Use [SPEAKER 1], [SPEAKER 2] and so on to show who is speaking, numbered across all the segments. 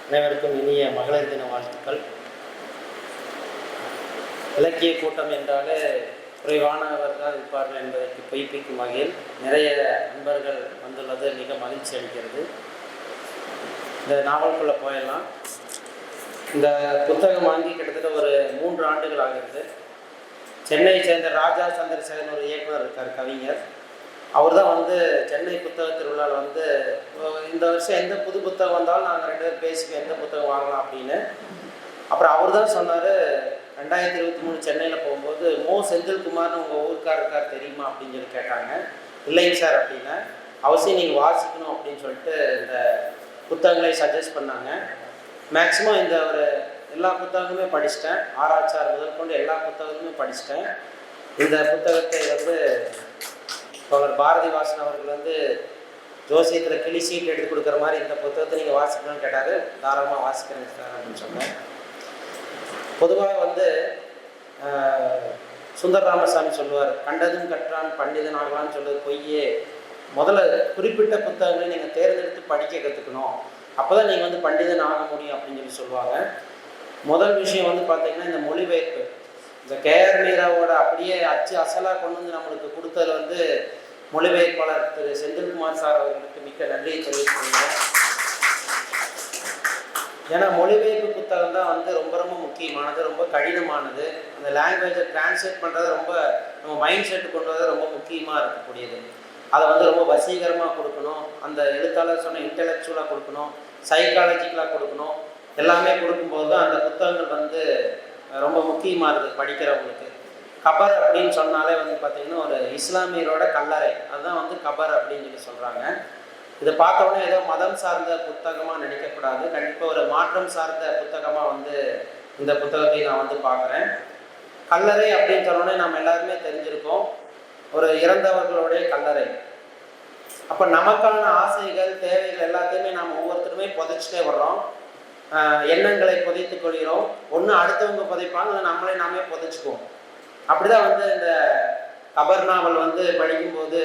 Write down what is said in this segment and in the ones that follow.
[SPEAKER 1] அனைவருக்கும் இனிய மகளிர் தின வாழ்த்துக்கள். இலக்கிய கூட்டம் என்றாலே குறைவானவர் தான் இருப்பார்கள் என்பதற்கு பொய்ப்பிக்கும் வகையில் நிறைய நண்பர்கள் வந்துள்ளது மிக மகிழ்ச்சி அளிக்கிறது. இந்த நாவலுக்குள்ளே போயிடலாம். இந்த புத்தகம் வாங்கி கிட்டத்தட்ட ஒரு 3 ஆண்டுகள் ஆகிறது. சென்னையை சேர்ந்த ராஜா சந்திரசேகரன் ஒரு இயக்குனர் இருக்கார், கவிஞர். அவர் தான் சென்னை புத்தக திருவிழாவில் இந்த வருஷம் எந்த புது புத்தகம் வந்தாலும் நாங்கள் 2 பேர் பேசிக்க எந்த புத்தகம் வாங்கலாம் அப்படின்னு. அப்புறம் அவர் தான் சொன்னார், 2023 சென்னையில் போகும்போது செந்தில்குமார்னு உங்கள் ஊருக்கார் இருக்கார் தெரியுமா அப்படின்னு சொல்லி கேட்டாங்க. இல்லைங்க சார் அப்படின்னு. அவசியம் நீங்கள் வாசிக்கணும் அப்படின்னு சொல்லிட்டு இந்த புத்தகங்களை சஜஸ்ட் பண்ணாங்க. மேக்ஸிமம் இந்த ஒரு எல்லா புத்தகங்களுமே படிச்சிட்டேன். ஆராய்ச்சார் முதல் கொண்டு எல்லா புத்தகங்களுமே படிச்சிட்டேன். இந்த புத்தகத்தை தோழர் பாரதிவாசன் அவர்கள் ஜோசியத்தில் கிளி சீட் எடுத்து கொடுக்குற மாதிரி இந்த புத்தகத்தை நீங்கள் வாசிக்கணும்னு கேட்டார். தாராளமாக வாசிக்கிறேன் சார் அப்படின்னு சொன்னேன். பொதுவாக சுந்தர ராமசாமி சொல்லுவார், கண்டதும் கற்றான் பண்டிதன் ஆகலான்னு சொல்லுவது பொய்யே. முதல்ல குறிப்பிட்ட புத்தகங்களை நீங்கள் தேர்ந்தெடுத்து படிக்க கற்றுக்கணும், அப்போ தான் நீங்கள் பண்டிதன் ஆக முடியும் அப்படின்னு சொல்லி சொல்லுவாங்க. முதல் விஷயம் பார்த்தீங்கன்னா இந்த மொழிபெயர்ப்பு. இந்த கேஆர் மீராவோட அப்படியே அச்சு அசலாக கொண்டு நம்மளுக்கு கொடுத்தது மொழிபெயர்ப்பாளர் திரு செந்தில்குமார் சார் அவர்களுக்கு மிக்க நன்றியை தெரிவித்துள்ளேன். ஏன்னா மொழிபெயர்ப்பு புத்தகம் தான் ரொம்ப ரொம்ப முக்கியமானது, ரொம்ப கடினமானது. அந்த லாங்குவேஜை டிரான்ஸ்லேட் பண்ணுறது ரொம்ப நம்ம மைண்ட் செட்டு கொண்டு வரது ரொம்ப முக்கியமாக இருக்கக்கூடியது. அதை ரொம்ப வசீகரமாக கொடுக்கணும், அந்த எழுத்தாளர் சொன்ன இன்டெலெக்சுவலாக கொடுக்கணும், சைக்காலஜிக்கலாக கொடுக்கணும். எல்லாமே கொடுக்கும்போது தான் அந்த புத்தகங்கள் ரொம்ப முக்கியமாக இருக்குது படிக்கிறவங்களுக்கு. கபர் அப்படின்னு சொன்னாலே பார்த்திங்கன்னா ஒரு இஸ்லாமியரோட கல்லறை, அதுதான் கபர் அப்படின்னு சொல்லி சொல்கிறாங்க. இதை பார்த்தோன்னே ஏதோ மதம் சார்ந்த புத்தகமாக நினைக்கக்கூடாது, கண்டிப்பாக ஒரு மாற்றம் சார்ந்த புத்தகமாக இந்த புத்தகத்தை நான் பார்க்குறேன். கல்லறை அப்படின்னு சொன்னோன்னே நம்ம எல்லாருமே தெரிஞ்சிருக்கோம், ஒரு இறந்தவர்களுடைய கல்லறை. அப்போ நமக்கான ஆசைகள் தேவைகள் எல்லாத்தையுமே நாம் ஒவ்வொருத்தருமே புதைச்சிட்டே வர்றோம். எண்ணங்களை புதைத்து கொள்கிறோம். ஒன்று அடுத்தவங்க புதைப்பாங்க, நம்மளே நாமே புதைச்சிக்குவோம். அப்படிதான் இந்த கபர் நாவல் படிக்கும்போது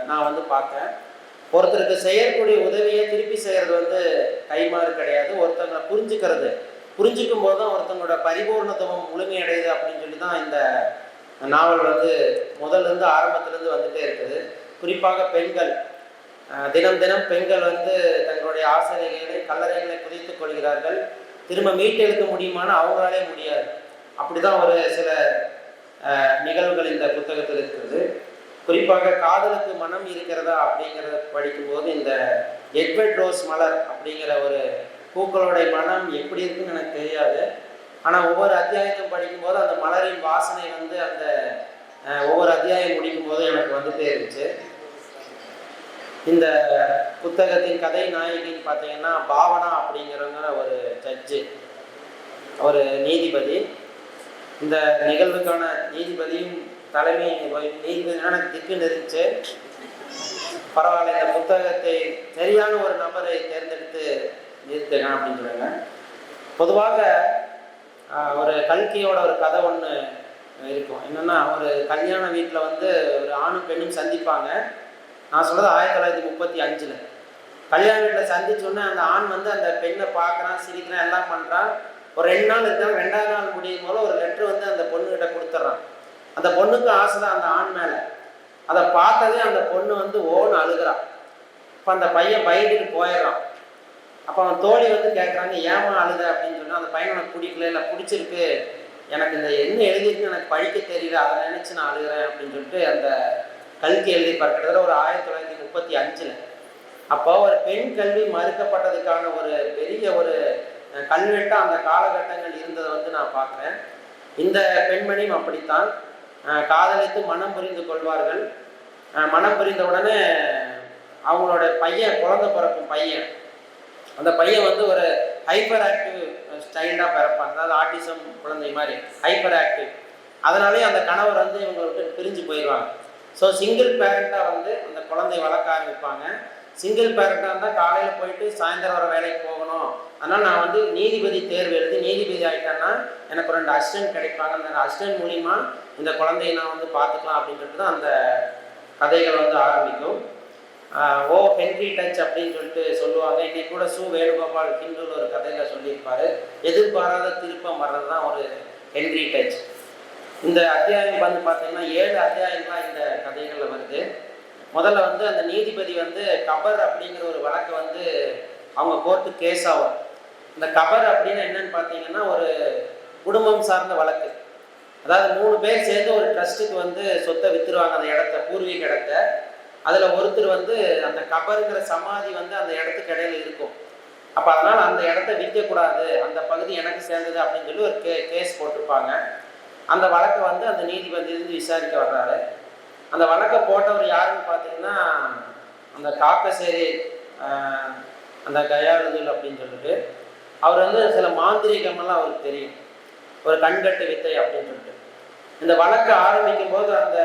[SPEAKER 1] நான் பார்த்தேன். ஒருத்தருக்கு செய்யக்கூடிய உதவியை திருப்பி செய்கிறது கைமாறு கிடையாது. ஒருத்தவங்களை புரிஞ்சுக்கும் போது தான் ஒருத்தவங்களோட பரிபூர்ணத்துவம் முழுமையடையுது அப்படின்னு சொல்லி தான் இந்த நாவல் முதல்லேருந்து ஆரம்பத்துலேருந்து வந்துட்டே இருக்குது. குறிப்பாக பெண்கள், தினம் தினம் பெண்கள் தங்களுடைய ஆசிரியர்களை கல்லறைகளை புதைத்துக் கொள்கிறார்கள். திரும்ப மீட்டெடுக்க முடியுமானா அவங்களாலே முடியாது. அப்படிதான் ஒரு சில நிகழ்வுகள் இந்த புத்தகத்தில் இருக்கிறது. குறிப்பாக காதலுக்கு மனம் இருக்கிறதா அப்படிங்கிறத படிக்கும்போது இந்த எட்வர்ட் ரோஸ் மலர் அப்படிங்கிற ஒரு பூக்களுடைய மனம் எப்படி இருக்குன்னு எனக்கு தெரியாது. ஆனால் ஒவ்வொரு அத்தியாயத்தையும் படிக்கும்போது அந்த மலரின் வாசனை அந்த ஒவ்வொரு அத்தியாயம் முடிக்கும் போது எனக்கு வந்துட்டே இருந்துச்சு. இந்த புத்தகத்தின் கதை நாயகின்னு பார்த்தீங்கன்னா பாவனா அப்படிங்கிறவங்க ஒரு ஜட்ஜு, ஒரு நீதிபதி. இந்த நிகழ்வுக்கான நீதிபதியும் தலைமை நீதிபதியான திக்குன்னு இருந்துச்சு. பரவாயில்ல, இந்த புத்தகத்தை சரியான ஒரு நபரை தேர்ந்தெடுத்து நிறுத்துங்க அப்படின்னு சொல்லுவாங்க. பொதுவாக ஒரு கல்கியோட ஒரு கதை ஒன்று இருக்கும். என்னென்னா, ஒரு கல்யாண வீட்டில் ஒரு ஆணும் பெண்ணும் சந்திப்பாங்க. நான் சொல்கிறது 1935. கல்யாண வீட்டில் சந்திச்சோன்னே அந்த ஆண் அந்த பெண்ணை பார்க்குறான், சிரிக்கிறான், எல்லாம் பண்ணுறான். ஒரு 2 நாள் இருக்காங்க. 2ஆவது நாள் முடியும் போல ஒரு லெட்ரு அந்த பொண்ணுகிட்ட கொடுத்துட்றான். அந்த பொண்ணுக்கு ஆசை தான் அந்த ஆண் மேலே. அதை பார்த்ததே அந்த பொண்ணு ஓன்னு அழுகிறான். இப்போ அந்த பையன் பயந்துட்டு போயிடுறான். அப்போ அவன் தோழி கேட்குறாங்க, ஏமா அழுத அப்படின்னு சொன்னால், அந்த பையன் எனக்கு பிடிக்கல, இல்லை பிடிச்சிருக்கு, எனக்கு இந்த என்ன எழுதிருக்கு எனக்கு படிக்க தெரியல, அதை நினச்சி நான் அழுகிறேன் அப்படின்னு சொல்லிட்டு அந்த கல்கி எழுதிப்பார். கிட்டத்தட்ட ஒரு 1935. அப்போ ஒரு பெண் கல்வி மறுக்கப்பட்டதுக்கான ஒரு பெரிய ஒரு கல்வெட்டாக அந்த காலகட்டங்கள் இருந்ததை நான் பார்க்குறேன். இந்த பெண்மணியும் அப்படித்தான். காதலித்து மனம் புரிந்து கொள்வார்கள். மனம் புரிந்த உடனே அவங்களோட பையன், குழந்தை பிறக்கும் பையன், அந்த பையன் ஒரு ஹைப்பர் ஆக்டிவ் சைல்டாக பிறப்பான். அதாவது ஆட்டிசம் குழந்தை மாதிரி ஹைப்பர் ஆக்டிவ். அதனாலே அந்த கணவர் இவங்களை விட்டு பிரிஞ்சு போயிடுவாங்க. ஸோ சிங்கிள் பேரண்ட்டாக அந்த குழந்தைய வளர்க்க ஆரம்பிப்பாங்க. சிங்கிள் பேரண்ட்டாக இருந்தால் காலையில் போயிட்டு சாயந்தரம் வர வேலைக்கு போகணும். அதனால் நான் நீதிபதி தேர்வு எழுதி நீதிபதி ஆகிட்டேன்னா எனக்கு 2 அசிஸ்டன்ட் கிடைப்பாங்க. அந்த அசிஸ்டன்ட் மூலிமா இந்த குழந்தைய நான் பார்த்துக்கலாம் அப்படின்னு சொல்லிட்டு தான் அந்த கதைகள் ஆரம்பிக்கும். ஓ ஹென்ரி டச் அப்படின்னு சொல்லிட்டு சொல்லுவாங்க. இன்னைக்கு கூட சு வேணுகோபால் ஹிந்துவில் ஒரு கதையில் சொல்லியிருப்பாரு, எதிர்பாராத திருப்பம் வர்றது தான் ஒரு ஹென்ரி டச். இந்த அத்தியாயம் வந்து பார்த்தீங்கன்னா 7 அத்தியாயம்லாம் இந்த கதைகளில் வருது. முதல்ல வந்து அந்த நீதிபதி வந்து கபர் அப்படிங்கிற ஒரு வழக்கை வந்து அவங்க கோர்ட்டு கேஸ் ஆகும். இந்த கபர் அப்படின்னு என்னன்னு பார்த்தீங்கன்னா ஒரு குடும்பம் சார்ந்த வழக்கு. அதாவது 3 பேர் சேர்ந்து ஒரு ட்ரஸ்ட்டுக்கு வந்து சொத்தை வித்துருவாங்க, அந்த இடத்த, பூர்வீக இடத்த. அதில் ஒருத்தர் வந்து அந்த கபருங்கிற சமாதி வந்து அந்த இடத்துக்கு இடையில இருக்கும். அப்போ அதனால் அந்த இடத்த விற்கக்கூடாது, அந்த பகுதி எனக்கு சேர்ந்தது அப்படின்னு சொல்லி ஒரு கேஸ் போட்டிருப்பாங்க. அந்த வழக்கை வந்து அந்த நீதிபதி இருந்து விசாரிக்க வர்றாரு. அந்த வழக்கை போட்டவர் யாருன்னு பார்த்தீங்கன்னா அந்த காக்கசேரி அந்த கயாலுதல் அப்படின்னு சொல்லிட்டு, அவர் வந்து சில மாந்திரிகமெல்லாம் அவருக்கு தெரியும், ஒரு கண்கட்டு வித்தை அப்படின்னு சொல்லிட்டு. இந்த வழக்கு ஆரம்பிக்கும் போது அந்த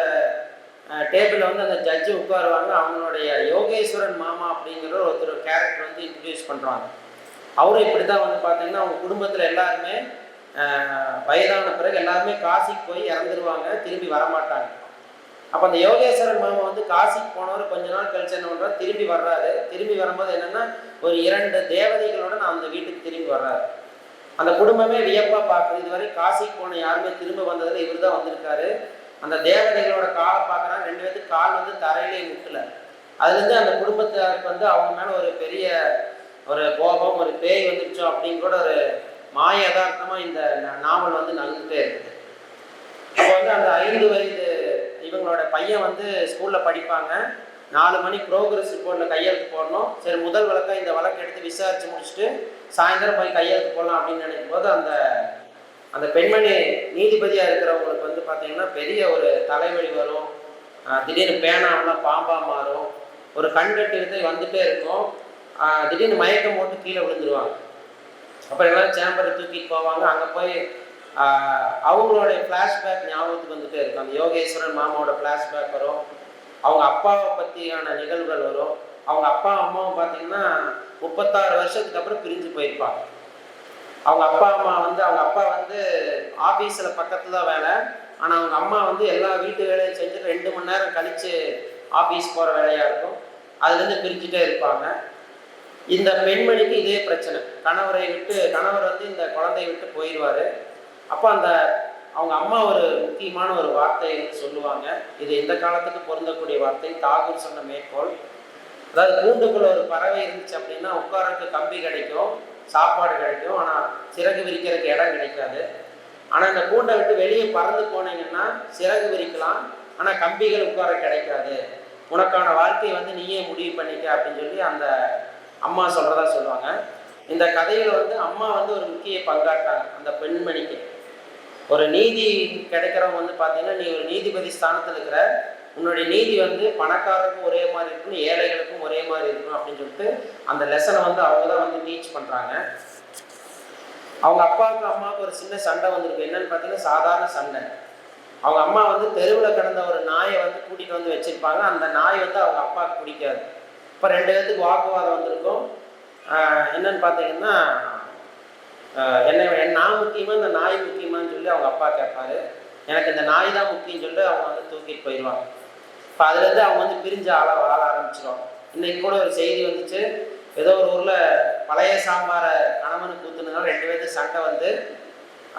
[SPEAKER 1] டேபிளில் வந்து அந்த ஜட்ஜு உட்காருவாங்க. அவங்களுடைய யோகேஸ்வரன் மாமா அப்படிங்கிற ஒருத்தர் கேரக்டர் வந்து இன்ட்ரடியூஸ் பண்ணுறாங்க. அவரும் இப்படி தான் வந்து பார்த்தீங்கன்னா அவங்க குடும்பத்தில் எல்லாருமே வயதான பிறகு எல்லாருமே காசிக்கு போய் இறந்துருவாங்க, திரும்பி வரமாட்டாங்க. அப்போ அந்த யோகேஸ்வரன் மாமா வந்து காசிக்கு போனவர் கொஞ்ச நாள் கழிச்சு என்ன பண்ணுறாரு, திரும்பி வர்றாரு. திரும்பி வரும்போது என்னென்னா ஒரு 2 தேவதைகளோட நான் அந்த வீட்டுக்கு திரும்பி வர்றாரு. அந்த குடும்பமே வியப்பாக பார்க்குது, இதுவரை காசிக்கு போன யாருமே திரும்ப வந்ததில் இவர் தான் வந்திருக்காரு. அந்த தேவதைகளோட காலை பார்க்குறாங்க, 2 பேருக்கு கால் வந்து தரையிலே முட்டல. அதுலேருந்து அந்த குடும்பத்தாருக்கு வந்து அவங்க மேலே ஒரு பெரிய ஒரு கோபம், ஒரு பேய் வந்துருச்சோம் அப்படின்னு கூட ஒரு மாய யதார்த்தமாக இந்த நாவல் வந்து நகர்ந்துட்டே இருக்குது. அப்போ வந்து அந்த 5 வயது இவங்களோட பையன் வந்து ஸ்கூலில் படிப்பாங்க. 4 மணி ப்ரோக்ரஸ் ரிப்போர்ட்டில் கையெழுத்து போடணும். சரி, முதல் வழக்கை இந்த வழக்கு எடுத்து விசாரித்து முடிச்சுட்டு சாயந்தரம் போய் கையெழுத்து போடலாம் அப்படின்னு நினைக்கும் போது அந்த அந்த பெண்மணி நீதிபதியாக இருக்கிறவங்களுக்கு வந்து பார்த்தீங்கன்னா பெரிய ஒரு தலைவலி வரும். திடீர்னு பேனாவெலாம் பாம்பாக மாறும். ஒரு கண்கட்டு வித்தை வந்துகிட்டே இருக்கும். திடீர்னு மயக்கம் போட்டு கீழே விழுந்துருவாங்க. அப்புறம் எல்லாம் சேம்பரை தூக்கிட்டு போவாங்க. அங்கே போய் அவங்களுடைய ஃப்ளாஷ்பேக் ஞாபகத்துக்கு வந்துகிட்டே இருக்கும். அந்த யோகேஸ்வரன் மாமாவோட ஃப்ளாஷ்பேக் வரும். அவங்க அப்பாவை பற்றியான நிகழ்வுகள் வரும். அவங்க அப்பா அம்மாவும் பார்த்தீங்கன்னா 36 வருஷத்துக்கு அப்புறம் பிரிஞ்சு போயிருப்பாங்க. அவங்க அப்பா அம்மா வந்து அவங்க அப்பா வந்து ஆஃபீஸில் பக்கத்தில் தான் வேலை. ஆனால் அவங்க அம்மா வந்து எல்லா வீட்டு வேலையும் செஞ்சு 2 மணி நேரம் கழித்து ஆஃபீஸ் போகிற வேலையாக இருக்கும். அதுலேருந்து பிரிஞ்சுட்டே இருப்பாங்க. இந்த பெண்மணிக்கு இதே பிரச்சனை. கணவர் வந்து இந்த குழந்தையை விட்டு போயிடுவார். அப்போ அந்த அவங்க அம்மா ஒரு முக்கியமான ஒரு வார்த்தையை சொல்லுவாங்க. இது இந்த காலத்துக்கு பொருந்தக்கூடிய வார்த்தை. தாகூர் சொன்ன மேற்கோள். அதாவது கூண்டுக்குள்ள ஒரு பறவை இருந்துச்சு அப்படின்னா உட்காரத்துக்கு கம்பி கிடைக்கும், சாப்பாடு கிடைக்கும், ஆனால் சிறகு விரிக்கிறதுக்கு இடம் கிடைக்காது. ஆனால் இந்த கூண்டை விட்டு வெளியே பறந்து போனீங்கன்னா சிறகு விரிக்கலாம், ஆனால் கம்பிகள் உட்கார கிடைக்காது. உனக்கான வாழ்க்கையை வந்து நீயே முடிவு பண்ணிக்க அப்படின்னு சொல்லி அந்த அம்மா சொல்கிறதா சொல்லுவாங்க. இந்த கதையில் வந்து அம்மா வந்து ஒரு முக்கிய பங்காற்றாங்க அந்த பெண்மணிக்கு. ஒரு நீதி கிடைக்கிறவங்க வந்து பார்த்தீங்கன்னா நீ ஒரு நீதிபதி ஸ்தானத்தில் இருக்கிற, உன்னுடைய நீதி வந்து பணக்காரருக்கும் ஒரே மாதிரி இருக்கணும், ஏழைகளுக்கும் ஒரே மாதிரி இருக்கணும் அப்படின்னு சொல்லிட்டு அந்த லெசனை வந்து அவங்க தான் வந்து டீச் பண்ணுறாங்க. அவங்க அப்பாவுக்கு அம்மாவுக்கு ஒரு சின்ன சண்டை வந்திருக்கு. என்னன்னு பார்த்தீங்கன்னா சாதாரண சண்டை. அவங்க அம்மா வந்து தெருவில் கிடந்த ஒரு நாயை வந்து கூட்டிகிட்டு வந்து வச்சுருப்பாங்க. அந்த நாய் வந்து அவங்க அப்பாவுக்கு பிடிக்காது. இப்போ 2 பேர்த்துக்கு வாக்குவாதம் வந்திருக்கும். என்னன்னு பார்த்தீங்கன்னா நான் முக்கியமாக இந்த நாய் முக்கியமானு சொல்லி அவங்க அப்பா கேட்பாரு. எனக்கு இந்த நாய் தான் முக்கியம்னு சொல்லிட்டு அவங்க வந்து தூக்கிட்டு போயிடுவாங்க. இப்போ அதுலேருந்து அவங்க வந்து பிரிஞ்சு வாழ ஆரம்பிச்சிடுவாங்க. இன்றைக்கி கூட ஒரு செய்தி வந்துச்சு, ஏதோ ஒரு ஊரில் பழைய சாம்பாரை கணவனுக்கு ஊற்றுனதுனால 2 பேர்த்து சண்டை வந்து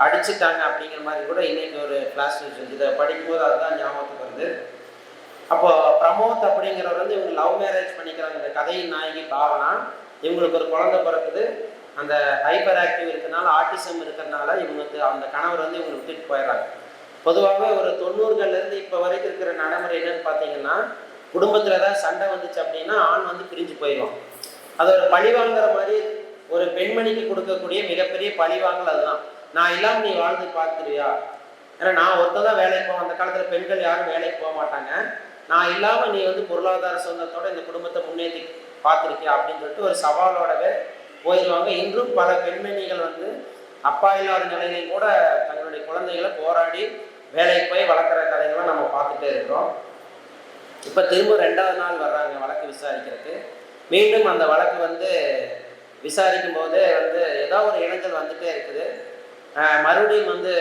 [SPEAKER 1] அடிச்சுட்டாங்க அப்படிங்கிற மாதிரி கூட இன்றைக்கி ஒரு கிளாஸ் நியூஸ். இதை படிக்கும்போது அதுதான் ஞாபகத்துக்கு வருது. அப்போது பிரமோத் அப்படிங்கிறவர் வந்து இவங்க லவ் மேரேஜ் பண்ணிக்கிறாங்க. இந்த கதையின் நாயகி பாவனா. இவங்களுக்கு ஒரு குழந்தை பிறக்குது. அந்த ஹைப்பர் ஆக்டிவ் இருக்கிறதுனால, ஆட்டிசம் இருக்கிறதுனால இவங்க வந்து அந்த கணவர் வந்து இவங்க விட்டுட்டு போயிடுறாங்க. பொதுவாகவே ஒரு 90கள்லேருந்து இப்போ வரைக்கும் இருக்கிற நடைமுறை என்னன்னு பார்த்தீங்கன்னா, குடும்பத்தில் ஏதாவது சண்டை வந்துச்சு அப்படின்னா ஆண் வந்து பிரிஞ்சு போயிடுவான். அது ஒரு பழிவாங்கிற மாதிரி ஒரு பெண்மணிக்கு கொடுக்கக்கூடிய மிகப்பெரிய பழிவாங்கல் அதுதான். நான் இல்லாமல் நீ வாழ்ந்து பார்த்துருவியா? ஏன்னா நான் ஒருத்தர் தான் வேலைக்கு போவேன். அந்த காலத்தில் பெண்கள் யாரும் வேலைக்கு போக மாட்டாங்க. நான் இல்லாமல் நீ வந்து பொருளாதார சொந்தத்தோடு இந்த குடும்பத்தை முன்னேற்றி பார்த்துருக்கியா அப்படின்னு சொல்லிட்டு ஒரு சவாலோடவே போயிடுவாங்க. இன்றும் பல பெண்மணிகள் வந்து அப்பா இல்லாத நிலையிலையும் கூட தங்களுடைய குழந்தைகளை போராடி வேலைக்கு போய் வளர்க்குற கதைகள்லாம் நம்ம பார்த்துட்டே இருக்கிறோம். இப்போ திரும்ப 2வது நாள் வர்றாங்க வழக்கு விசாரிக்கிறதுக்கு. மீண்டும் அந்த வழக்கு வந்து விசாரிக்கும் போது வந்து ஏதோ ஒரு இணைஞ்சல் வந்துகிட்டே இருக்குது. மறுபடியும் வந்து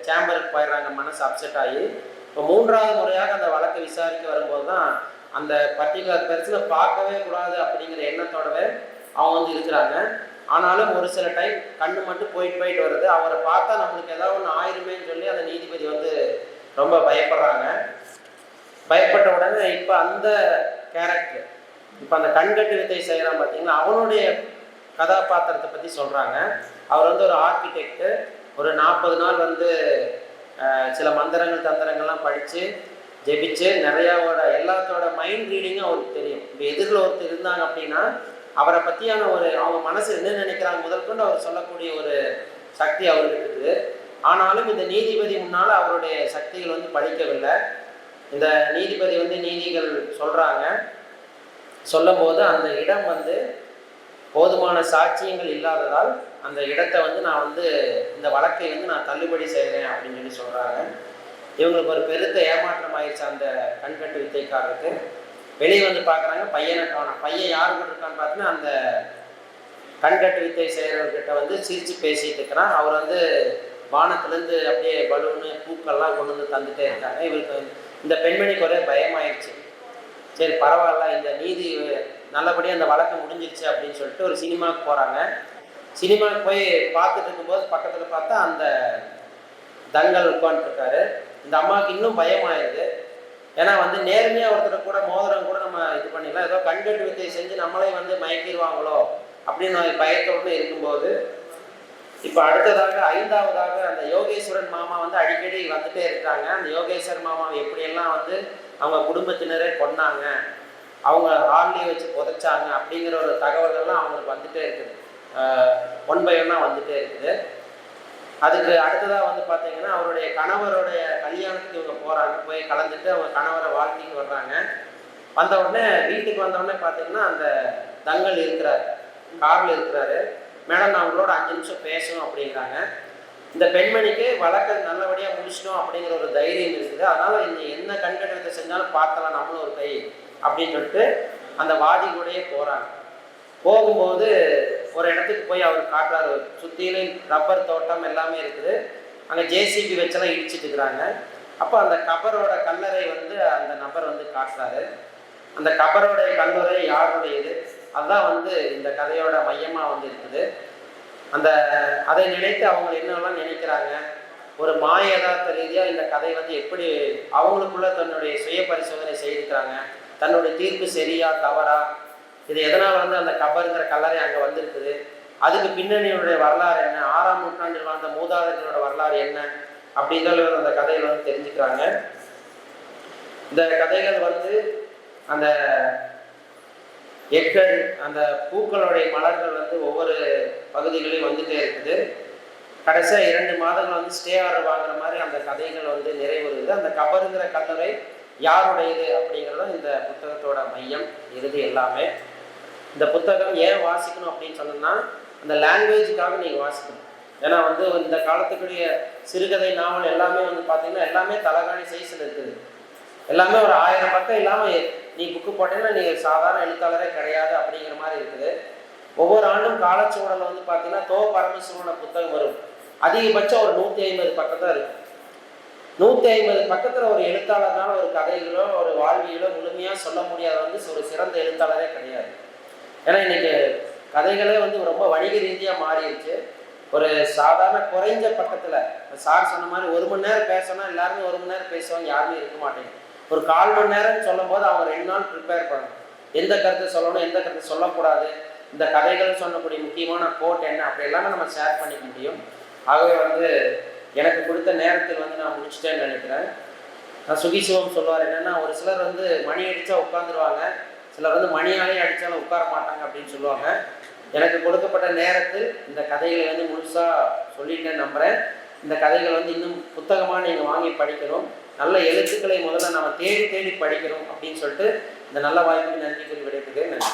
[SPEAKER 1] சேம்பருக்கு போயிடுறாங்க, மனசு அப்செட் ஆகி. இப்போ 3வது முறையாக அந்த வழக்கை விசாரிக்க வரும்போது தான் அந்த பர்டிகுலர் பெர்சனை பார்க்கவே கூடாது அப்படிங்கிற எண்ணத்தோடவே அவங்க வந்து இருக்கிறாங்க. ஆனாலும் ஒரு சில டைம் கண்ணு மட்டும் போயிட்டு வருது. அவரை பார்த்தா நம்மளுக்கு ஏதாவது ஒன்று ஆயிருமேன்னு சொல்லி அந்த நீதிபதி வந்து ரொம்ப பயப்படுறாங்க. பயப்பட்ட உடனே இப்போ அந்த கேரக்டர், இப்போ அந்த கண்கட்டு வித்தை செய்கிறான் பார்த்தீங்கன்னா, அவனுடைய கதாபாத்திரத்தை பற்றி சொல்கிறாங்க. அவர் வந்து ஒரு ஆர்கிடெக்டு. ஒரு 40 நாள் வந்து சில மந்திரங்கள் தந்திரங்கள்லாம் படித்து ஜெபிச்சு நிறையாவோட எல்லாத்தோட மைண்ட் ரீடிங்கும் அவருக்கு தெரியும். இப்போ எதிரில் ஒருத்தர் இருந்தாங்க அப்படின்னா அவரை பற்றியான ஒரு அவங்க மனசு என்ன நினைக்கிறாங்க முதல் கொண்டு அவர் சொல்லக்கூடிய ஒரு சக்தி அவருக்கு இருக்குது. ஆனாலும் இந்த நீதிபதி முன்னால் அவருடைய சக்திகள் வந்து படிக்கவில்லை. இந்த நீதிபதி வந்து நீதிகள் சொல்கிறாங்க. சொல்லும் போது அந்த இடம் வந்து போதுமான சாட்சியங்கள் இல்லாததால் அந்த இடத்தை வந்து நான் வந்து இந்த வழக்கை வந்து நான் தள்ளுபடி செய்கிறேன் அப்படின்னு சொல்லி சொல்கிறாங்க. இவங்களுக்கு ஒரு பெருத்த ஏமாற்றம் ஆயிடுச்சு அந்த கண்கட்டு வித்தைக்காரருக்கு. வெளியே வந்து பார்க்குறாங்க, பையனை காணோம். பையன் யார் கூட இருக்கான்னு பார்த்தீங்கன்னா அந்த கண்கட்டு வித்தை செய்கிறவர்கிட்ட வந்து சிரித்து பேசிகிட்டு இருக்கிறான். அவர் வந்து வானத்துலேருந்து அப்படியே பலூனு பூக்கள்லாம் கொண்டு வந்து தந்துட்டே இருக்காங்க. இவருக்கு இந்த பெண்மணிக்கு ஒரே பயமாயிடுச்சு. சரி பரவாயில்ல, இந்த நீதி நல்லபடியாக அந்த வழக்கு முடிஞ்சிருச்சு அப்படின்னு சொல்லிட்டு ஒரு சினிமாவுக்கு போகிறாங்க. சினிமாவுக்கு போய் பார்த்துட்டு இருக்கும்போது பக்கத்தில் பார்த்தா அந்த தங்கல் உட்காந்துருக்காரு. இந்த அம்மாவுக்கு இன்னும் பயமாயிருது. ஏன்னா வந்து நேர்மையாக ஒருத்தர் கூட மோதிரம் கூட நம்ம இது பண்ணிடலாம், ஏதோ கண்கட்டு வித்தை செஞ்சு நம்மளே வந்து மயக்கிடுவாங்களோ அப்படின்னு பயத்தோடு இருக்கும்போது, இப்போ அடுத்ததாக 5ஆவதாக அந்த யோகேஸ்வரன் மாமா வந்து அடிக்கடி வந்துட்டே இருக்காங்க. அந்த யோகேஸ்வரன் மாமாவை எப்படியெல்லாம் வந்து அவங்க குடும்பத்தினரே கொண்டாங்க, அவங்க ஆள்லேயே வச்சு புதைச்சாங்க அப்படிங்கிற ஒரு தகவல்கள்லாம் அவங்களுக்கு வந்துட்டே இருக்குது. 1 by 1 வந்துட்டே இருக்குது. அதுக்கு அடுத்ததாக வந்து பார்த்தீங்கன்னா அவருடைய கணவருடைய கல்யாணத்துக்கு இவங்க போகிறாங்க. போய் கலந்துட்டு அவங்க கணவரை வாழ்த்திட்டு வர்றாங்க. வந்த உடனே வீட்டுக்கு வந்த உடனே பார்த்தீங்கன்னா அந்த தங்கல் இருக்கிறார், காரில் இருக்கிறாரு. மேடம் நான் அவங்களோட 5 நிமிஷம் பேசணும் அப்படிங்கிறாங்க. இந்த பெண்மணிக்கு வழக்கை நல்லபடியாக முடிச்சிட்டோம் அப்படிங்கிற ஒரு தைரியம் இருக்குது. அதனால் இந்த என்ன கண்கட்டத்தை செஞ்சாலும் பார்த்தலாம் நம்மளும் ஒரு கை அப்படின்னு சொல்லிட்டு அந்த வாதி கூடயே போகிறாங்க. போகும்போது ஒரு இடத்துக்கு போய் அவர் காட்டுறாரு. சுற்றிலும் ரப்பர் தோட்டம் எல்லாமே இருக்குது. அங்கே ஜேசிபி வச்செல்லாம் இடிச்சிட்டு இருக்கிறாங்க. அப்போ அந்த கபரோட கல்லறை வந்து அந்த நபர் வந்து காட்டுறாரு. அந்த கபரோடைய கல்லறை யாருடையது, அதுதான் வந்து இந்த கதையோட மையமாக வந்து இருக்குது. அந்த அதை நினைத்து அவங்க என்னெல்லாம் நினைக்கிறாங்க, ஒரு மாய யதார்த்த ரீதியாக இந்த கதை வந்து எப்படி அவங்களுக்குள்ள தன்னுடைய சுய பரிசோதனை செய்திருக்கிறாங்க, தன்னுடைய தீர்ப்பு சரியா தவறா, இது எதனால் வந்து அந்த கபருங்கிற கல்லறை அங்கே வந்திருக்குது, அதுக்கு பின்னணியுடைய வரலாறு என்ன, 6ஆம் நூற்றாண்டில் வாழ்ந்த மூதாதையர்களோட வரலாறு என்ன அப்படிங்கிறது அந்த கதைகள் வந்து தெரிஞ்சுக்கிறாங்க. இந்த கதைகள் வந்து அந்த எட்கள் அந்த பூக்களுடைய மலர்கள் வந்து ஒவ்வொரு பகுதிகளையும் வந்துட்டே இருக்குது. கடைசியாக 2 மாதங்கள் வந்து ஸ்டே ஆர்டர் வாங்குற மாதிரி அந்த கதைகள் வந்து நிறைவுறுது. அந்த கபருங்கிற கல்லறை யாருடையது அப்படிங்கிறதும் இந்த புத்தகத்தோட மையம் இறுதி எல்லாமே. இந்த புத்தகம் ஏன் வாசிக்கணும் அப்படின்னு சொன்னோம்னா அந்த லாங்குவேஜுக்காக நீங்கள் வாசிக்கணும். ஏன்னா வந்து இந்த காலத்துக்குரிய சிறுகதை நாவல் எல்லாமே வந்து பார்த்தீங்கன்னா எல்லாமே தலகாணி சைஸில் இருக்குது. எல்லாமே ஒரு 1000 பக்கம் இல்லாமல் நீ புக்கு போட்டீங்கன்னா நீங்கள் சாதாரண எழுத்தாளரே கிடையாது அப்படிங்கிற மாதிரி இருக்குது. ஒவ்வொரு ஆண்டும் காலச்சுவடலில் வந்து பார்த்தீங்கன்னா பரமசிவனோட புத்தகம் வரும். அதிகபட்சம் ஒரு 150 பக்கம் தான் இருக்குது. 150 பக்கத்தில் ஒரு எழுத்தாளர்னால ஒரு கதைகளோ ஒரு வாழ்வியலோ முழுமையாக சொல்ல முடியாத வந்து ஒரு சிறந்த எழுத்தாளரே கிடையாது. ஏன்னா இன்னைக்கு கதைகளே வந்து ரொம்ப வணிக ரீதியாக மாறிடுச்சு. ஒரு சாதாரண குறைஞ்ச பக்கத்தில் சார் சொன்ன மாதிரி 1 மணி நேரம் பேசணும், எல்லாருமே 1 மணி நேரம் பேசுவாங்க, யாருமே இருக்க மாட்டேங்க. ஒரு 1/4 மணி நேரம் சொல்லும் போது அவங்க 2 நாள் ப்ரிப்பேர் பண்ணணும். எந்த கருத்தை சொல்லணும், எந்த கருத்தை சொல்லக்கூடாது, இந்த கதைகள் சொல்லக்கூடிய முக்கியமான கோட் என்ன, அப்படி எல்லாமே நம்ம ஷேர் பண்ணிக்க முடியும். ஆகவே வந்து எனக்கு கொடுத்த நேரத்தில் வந்து நான் முடிச்சிட்டேன்னு நினைக்கிறேன். நான் சுகிசிவம் சொல்லுவார் என்னென்னா, ஒரு சிலர் வந்து மணி அடித்தா உட்காந்துருவாங்க, சிலர் வந்து மணியாலே அடித்தாலும் உட்கார மாட்டாங்க அப்படின்னு சொல்லுவாங்க. எனக்கு கொடுக்கப்பட்ட நேரத்தில் இந்த கதைகளை வந்து முழுசாக சொல்லிட்டேன்னு நம்புகிறேன். இந்த கதைகள் வந்து இன்னும் புத்தகமாக நீங்கள் வாங்கி படிக்கணும். நல்ல எழுத்துக்களை முதல்ல நம்ம தேடி தேடி படிக்கணும் அப்படின்னு சொல்லிட்டு இந்த நல்ல வாய்ப்புக்கு நன்றி கூறி விடைபெறுகிறேன். நன்றி.